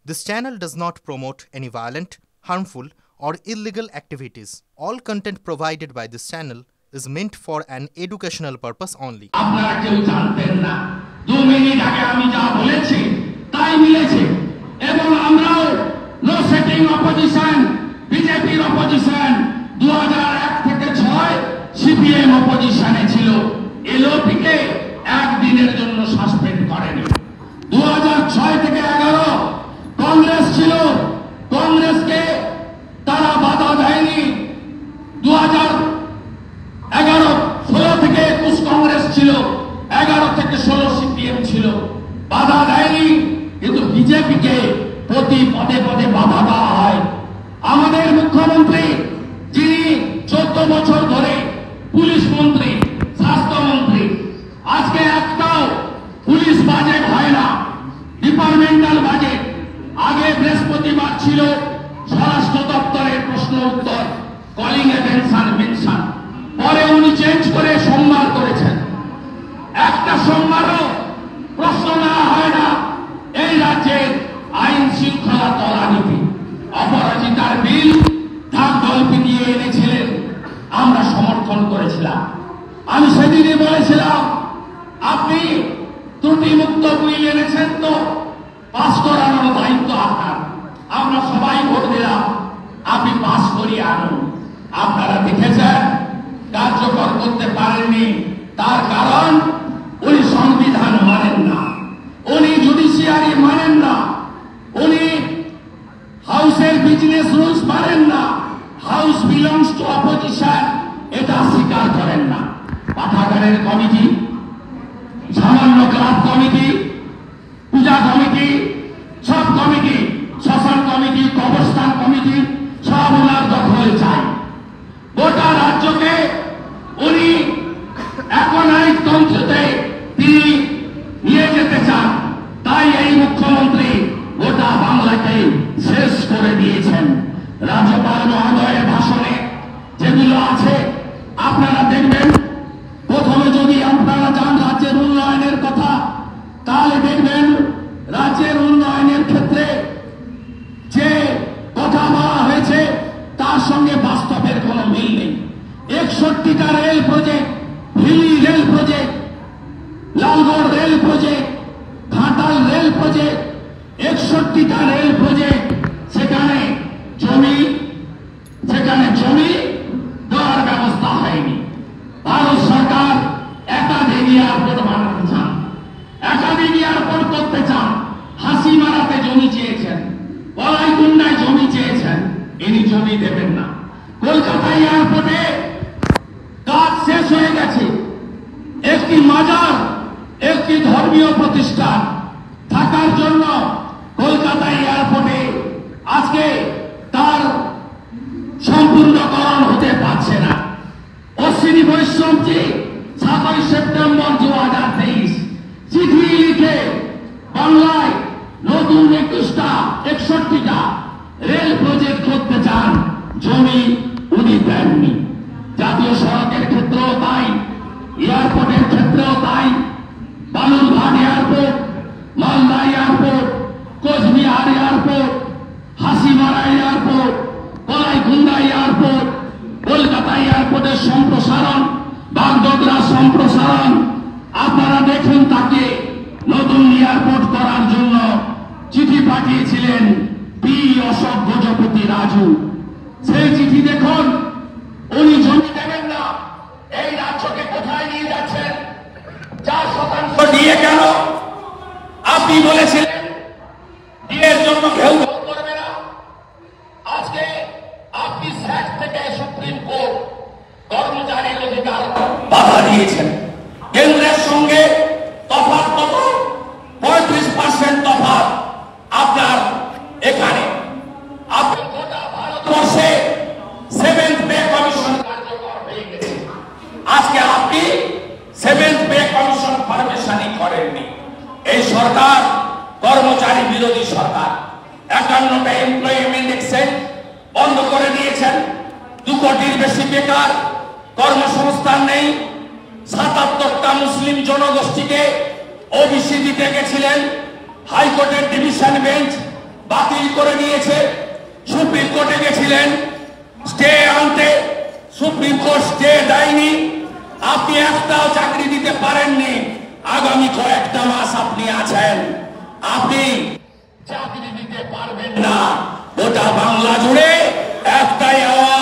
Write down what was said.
This channel does not promote any violent, harmful, or illegal activities. All content provided by this channel is meant for an educational purpose only. আপনারা কেউ জানতেন না 2 minute আগে আমি যা বলেছি তাই মিলেছে এবং আমরাও নো সেটিং অপোজিশন বিজেপির অপোজিশন 2001 থেকে 6 সিপিএম অপোজিশনে ছিল এলওপিকে একদিনের জন্য সাসপেন্ড করেনি 2006 থেকে 11 কংগ্রেস ছিল কংগ্রেসকে তারা বাধা দেয়নি 2011-16 থেকে 21 কংগ্রেস ছিল 11 থেকে 16 সিপিএম ছিল বাধা দেয়নি কিন্তু বিজেপিকে প্রতি পদে পদে বাধা দেওয়া হয় আমাদের মুখ্যমন্ত্রী যিনি 14 বছর ধরে পুলিশ মন্ত্রী স্বাস্থ্যমন্ত্রী আজকে একটাও পুলিশ বাজেট হয় না ডিপার্টমেন্টাল বাজেট আগে বৃহস্পতিবার ছিল স্বরাষ্ট্র দপ্তরের প্রশ্ন উত্তর কলিং অ্যাটেনশন মেনশন পরে উনি চেঞ্জ করে সোমবার করেছেন একটা সোমবারও প্রশ্ন না হয় না এই রাজ্যের আইন শৃঙ্খলা তলানিতে অপরাজিতার বিল ঢাক ঢোল পিটিয়ে এনেছিলেন আমরা সমর্থন করেছিলাম আমি সেদিনই বলেছিলাম আপনি ত্রুটিমুক্ত বিল এনেছেন তো পাস করানোর দায়িত্ব আপনার আমরা সবাই ভোট দিলাম আপনি পাস করিয়ে আনুন আপনারা দেখেছেন কার্যকর করতে পারেননি তার কারণ উনি সংবিধান মানেন না উনি জুডিশিয়ারি মানেন না উনি হাউসের বিজনেস রুলস মানেন না হাউস বিলংস টু অপোজিশন এটা স্বীকার করেন না পাঠাগারের কমিটি সামান্য ক্লাব কমিটি পূজা কমিটি সব কমিটি শ্মশান কমিটি কবরস্থান কমিটি সব ওনার দখলে চায় গোটা রাজ্যকে উনি একনায়িক তন্ত্রতে তিনি নিয়ে যেতে চান তাই এই মুখ্যমন্ত্রী গোটা বাংলাকে শেষ করে দিয়েছেন রাজ্যপাল মহোদয়ের ভাষণে যেগুলো আছে আপনারা দেখবেন প্রথমে যদি আপনারা যান রাজ্যের উন্নয়নের কথা তাহলে দেখবেন রাজ্যের উন্নয়নের ক্ষেত্রে যে কথা বলা হয়েছে তার সঙ্গে বাস্তবের কোনো মিল নেই 61টা rail project Hili rail project Lalgarh rail project Ghatal rail project 61টা রেল প্রজেক্ট সেখানে জমি দেওয়ার ব্যবস্থা হয়নি ভারত সরকার একাধিক এয়ারপোর্ট বানাতে চান একাধিক এয়ারপোর্ট করতে চান হাসিমারাতে জমি চেয়েছেন বলাইকুন্ডায় জমি চেয়েছেন ইনি জমি দেবেন না কলকাতা এয়ারপোর্টে কাজ শেষ হয়ে গেছে একটি মাজার একটি ধর্মীয় প্রতিষ্ঠান থাকার জন্য কলকাতা এয়ারপোর্টে আজকে তার সম্পূর্ণকরণ হতে পারছে না অশ্বিনী বৈষ্ণবজি 7 সেপ্টেম্বর 2023 চিঠি লিখে বাংলায় নতুন 61টা রেল প্রজেক্ট করতে চান জমি উনি দেননি জাতীয় সড়কের ক্ষেত্রেও তাই এয়ারপোর্টের ক্ষেত্রেও তাই Balurghat airport Malda airport Cooch Behar airport Hasimara airport Kalaikunda airport Kolkata এয়ারপোর্টের সম্প্রসারণ বাগডোগরা সম্প্রসারণ আপনারা দেখুন তাকে নতুন এয়ারপোর্ট করার জন্য চিঠি পাঠিয়েছিলেন পি অশোক গজপতি রাজু সেই চিঠি দেখুন উনি জমি দেবেন না এই রাজ্যকে কোথায় নিয়ে যাচ্ছেন 4% দিয়ে কেন আপনি বলেছিলেন ডিএর জন্য কেউ ভোট করবে না আজকে আপনি স্যাট থেকে সুপ্রিম কোর্ট কর্মচারীর অধিকার বাধা দিয়েছেন কেন্দ্রের সঙ্গে তফাৎ কত 35% তফাৎ আপনার এখানে আপনি গোটা ভারতবর্ষে 7th পে কমিশন কার্যকর হয়ে গেছে আজকে আপনি 7th পে কমিশন ফরমেশনই করেননি এই সরকার কর্মচারী বিরোধী সরকার 51টা এমপ্লয়মেন্ট এক্সচেঞ্জ বন্ধ করে দিয়েছেন 2 কোটির বেশি বেকার কর্মসংস্থান নেই 77টা মুসলিম জনগোষ্ঠীকে ওবিসি দিতে গেছিলেন হাইকোর্টের ডিভিশন বেঞ্চ বাতিল করে দিয়েছে। সুপ্রিম কোর্টে গেছিলেন স্টে আনতে, সুপ্রিম কোর্ট স্টে দেয়নি। আপনি একটাও চাকরি দিতে পারেননি। আগামী কয়েকটা মাস আপনি আছেন, আপনি চাকরি দিতে পারবেন না। গোটা বাংলা জুড়ে একটাই আওয়াজ